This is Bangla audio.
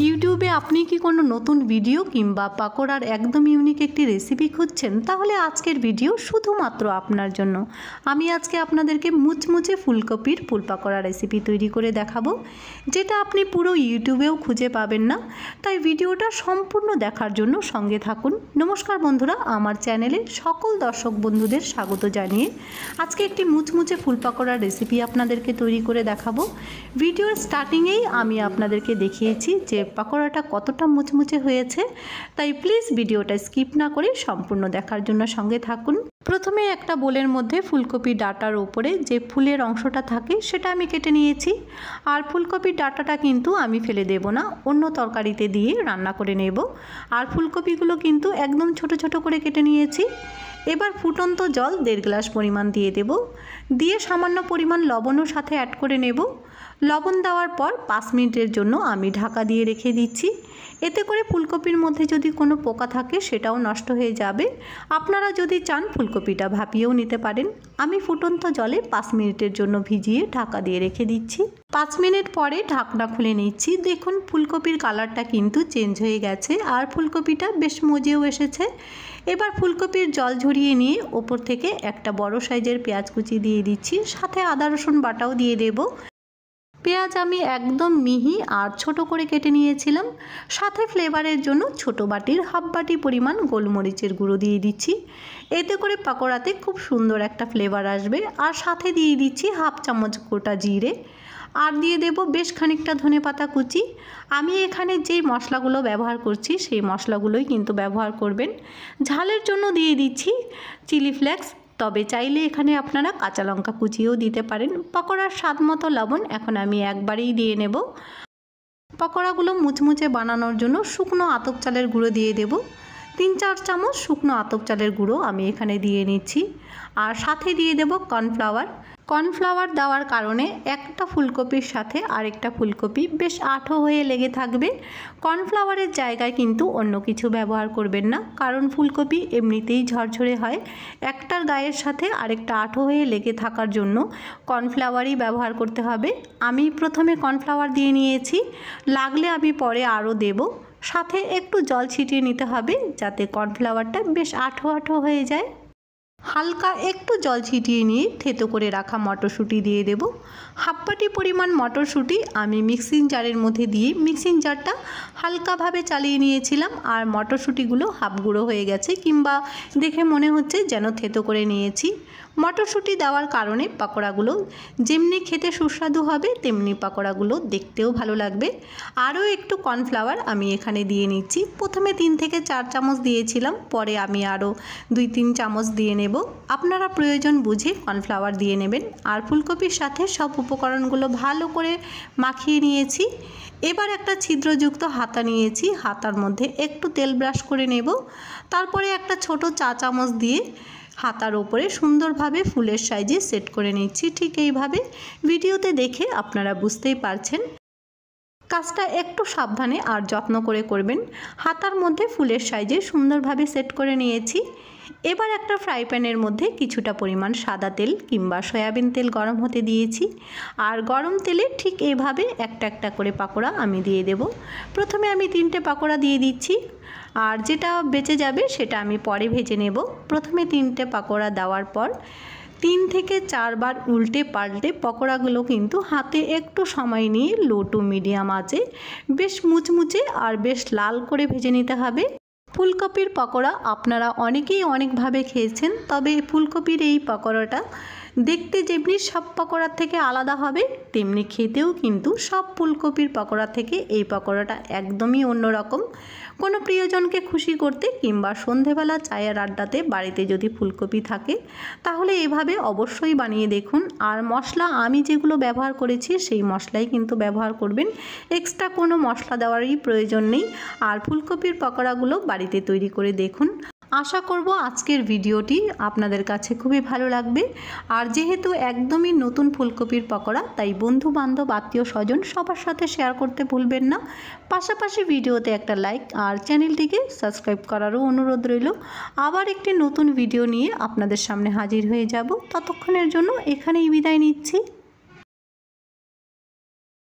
ইউটিউবে আপনি কি কোনো নতুন ভিডিও কিংবা পাকোড়ার একদম ইউনিক একটি রেসিপি খুঁজছেন, তাহলে আজকের ভিডিও শুধুমাত্র আপনার জন্য। আমি আজকে আপনাদেরকে মুচমুচে ফুলকপির ফুল পাকোড়া রেসিপি তৈরি করে দেখাবো, যেটা আপনি পুরো ইউটিউবেও খুঁজে পাবেন না। তাই ভিডিওটা সম্পূর্ণ দেখার জন্য সঙ্গে থাকুন। নমস্কার বন্ধুরা, আমার চ্যানেলে সকল দর্শক বন্ধুদের স্বাগত জানিয়ে আজকে একটি মুচমুচে ফুল পাকোড়ার রেসিপি আপনাদেরকে তৈরি করে দেখাবো। ভিডিওর স্টার্টিংয়েই আমি আপনাদেরকে দেখিয়েছি যে পাকোড়াটা কতটা মুচমুচে হয়েছে, তাই প্লিজ ভিডিওটা স্কিপ না করে সম্পূর্ণ দেখার জন্য সঙ্গে থাকুন। প্রথমে একটা বোলের মধ্যে ফুলকপি ডাঁটার উপরে যে ফুলের অংশটা থাকে সেটা আমি কেটে নিয়েছি। আর ফুলকপির ডাঁটাটা কিন্তু আমি ফেলে দেব না, অন্য তরকারিতে দিয়ে রান্না করে নেব। আর ফুলকপিগুলো কিন্তু একদম ছোট ছোট করে কেটে নিয়েছি। এবার ফুটন্ত জল 1.5 গ্লাস পরিমাণ দিয়ে দেব, দিয়ে সামান্য পরিমাণ লবণও সাথে অ্যাড করে নেব। লবণ দেওয়ার পর 5 মিনিটের জন্য আমি ঢাকা দিয়ে রেখে দিচ্ছি। এতে করে ফুলকপির মধ্যে যদি কোনো পোকা থাকে সেটাও নষ্ট হয়ে যাবে। আপনারা যদি চান ফুলকপিটা ভাপিয়েও নিতে পারেন। আমি ফুটন্ত জলে 5 মিনিটের জন্য ভিজিয়ে ঢাকা দিয়ে রেখে দিচ্ছি। 5 মিনিট পরে ঢাকনা খুলে নিচ্ছি। দেখুন ফুলকপির কালারটা কিন্তু চেঞ্জ হয়ে গেছে আর ফুলকপিটা বেশ মজেও এসেছে। এবার ফুলকপির জল ঝরিয়ে নিয়ে ওপর থেকে একটা বড় সাইজের পেঁয়াজ কুচি দিয়ে দিচ্ছি, সাথে আদা রসুন বাটাও দিয়ে দেব। পেঁয়াজ আমি একদম মিহি আর ছোট করে কেটে নিয়েছিলাম। সাথে ফ্লেভারের জন্য ছোট বাটির হাফ বাটি পরিমাণ গোলমরিচের গুঁড়ো দিয়ে দিচ্ছি। এতে করে পাকোড়াতে খুব সুন্দর একটা ফ্লেভার আসবে। আর সাথে দিয়ে দিচ্ছি হাফ চামচ গোটা জিরে, আর দিয়ে দেব বেশ খানিকটা ধনেপাতা কুচি। আমি এখানে যেই মশলাগুলো ব্যবহার করছি সেই মশলাগুলোই কিন্তু ব্যবহার করবেন। ঝালের জন্য দিয়ে দিচ্ছি চিলি ফ্লেক্স, তবে চাইলে এখানে আপনারা কাঁচা লঙ্কা কুচিও দিতে পারেন। পকোড়ার স্বাদ মতো লবণ এখন আমি একবারেই দিয়ে নেব। পকোড়াগুলো মুচমুচে বানানোর জন্য শুকনো আতপ চালের গুঁড়ো দিয়ে দেব। 3-4 চামচ শুকনো আতপ চালের গুঁড়ো আমি এখানে দিয়ে নিচ্ছি। আর সাথে দিয়ে দেব কর্নফ্লাওয়ার। কর্নফ্লাওয়ার দেওয়ার কারণে একটা ফুলকপির সাথে আরেকটা ফুলকপি বেশ আঠো হয়ে লেগে থাকবে। কর্নফ্লাওয়ারের জায়গায় কিন্তু অন্য কিছু ব্যবহার করবেন না, কারণ ফুলকপি এমনিতেই ঝরঝরে হয়। একটার গায়ের সাথে আরেকটা আঠো হয়ে লেগে থাকার জন্য কর্নফ্লাওয়ারই ব্যবহার করতে হবে। আমি প্রথমে কর্নফ্লাওয়ার দিয়ে নিয়েছি, লাগলে আমি পরে আরও দেব। সাথে একটু জল ছিটিয়ে নিতে হবে যাতে কর্নফ্লাওয়ারটা বেশ আঠো আঠো হয়ে যায়। হালকা একটু জল ছিটিয়ে নিয়ে থেতো করে রাখা মটরশুঁটি দিয়ে দেব। হাফ বাটি পরিমাণ মটরশুঁটি আমি মিক্সিং জারের মধ্যে দিয়ে মিক্সিং জারটা হালকাভাবে চালিয়ে নিয়েছিলাম। আর মটরশুঁটিগুলো হাফ গুঁড়ো হয়ে গেছে, কিংবা দেখে মনে হচ্ছে যেন থেতো করে নিয়েছি। মটরশুঁটি দেওয়ার কারণে পাকোড়াগুলো যেমনি খেতে সুস্বাদু হবে তেমনি পাকোড়াগুলো দেখতেও ভালো লাগবে। আরও একটু কর্নফ্লাওয়ার আমি এখানে দিয়ে নিচ্ছি। প্রথমে 3 থেকে 4 চামচ দিয়েছিলাম, পরে আমি আরও 2-3 চামচ দিয়ে নেব। আপনারা প্রয়োজন বুঝে কর্নফ্লাওয়ার দিয়ে নেবেন। আর ফুলকপির সাথে সব উপকরণগুলো ভালো করে মাখিয়ে নিয়েছি। এবার একটা ছিদ্রযুক্ত হাতা নিয়েছি, হাতার মধ্যে একটু তেল ব্রাশ করে নেব। তারপরে একটা ছোট চা চামচ দিয়ে হাতার ওপরে সুন্দরভাবে ফুলের সাইজে সেট করে নিচ্ছি। ঠিক এইভাবে ভিডিওতে দেখে আপনারা বুঝতেই পারছেন। কাজটা একটু সাবধানে আর যত্ন করে করবেন। হাতার মধ্যে ফুলের সাইজে সুন্দরভাবে সেট করে নিয়েছি। এবার একটা ফ্রাই প্যানের মধ্যে কিছুটা পরিমাণ সাদা তেল কিংবা সয়াবিন তেল গরম হতে দিয়েছি। আর গরম তেলে ঠিক এইভাবে একটা একটা করে পাকোড়া আমি দিয়ে দেব। প্রথমে আমি 3টে পাকোড়া দিয়ে দিচ্ছি, আর যেটা বেঁচে যাবে সেটা আমি পরে ভেজে নেব। প্রথমে 3টে পাকোড়া দেওয়ার পর 3 থেকে 4 বার উল্টে পাল্টে পকোড়াগুলো কিন্তু হাতে একটু সময় নিয়ে লো টু মিডিয়াম আঁচে বেশ মুচমুচে আর বেশ লাল করে ভেজে নিতে হবে। ফুলকপির পকোড়া আপনারা অনেকেই অনেকভাবে খেয়েছেন, তবে ফুলকপির এই পকোড়াটা দেখতে যেমনি সব পকোড়ার থেকে আলাদা হবে, তেমনি খেতেও কিন্তু সব ফুলকপির পকোড়া থেকে এই পকোড়াটা একদমই অন্যরকম। কোনো প্রিয়জনকে খুশি করতে কিংবা সন্ধেবেলা চায়ের আড্ডাতে বাড়িতে যদি ফুলকপি থাকে তাহলে এভাবে অবশ্যই বানিয়ে দেখুন। আর মশলা আমি যেগুলো ব্যবহার করেছি সেই মশলাই কিন্তু ব্যবহার করবেন, এক্সট্রা কোনো মশলা দেওয়ারই প্রয়োজন নেই। আর ফুলকপির পকোড়াগুলো বাড়িতে তৈরি করে দেখুন। আশা করব আজকের ভিডিওটি আপনাদের কাছে খুবই ভালো লাগবে। আর যেহেতু একদমই নতুন ফুলকপির পকোড়া, তাই বন্ধু বান্ধব আত্মীয় স্বজন সবার সাথে শেয়ার করতে ভুলবেন না। পাশাপাশি ভিডিওতে একটা লাইক আর চ্যানেলটিকে সাবস্ক্রাইব করারও অনুরোধ রইল। আবার একটি নতুন ভিডিও নিয়ে আপনাদের সামনে হাজির হয়ে যাব। ততক্ষণের জন্য এখানেই বিদায় নিচ্ছি।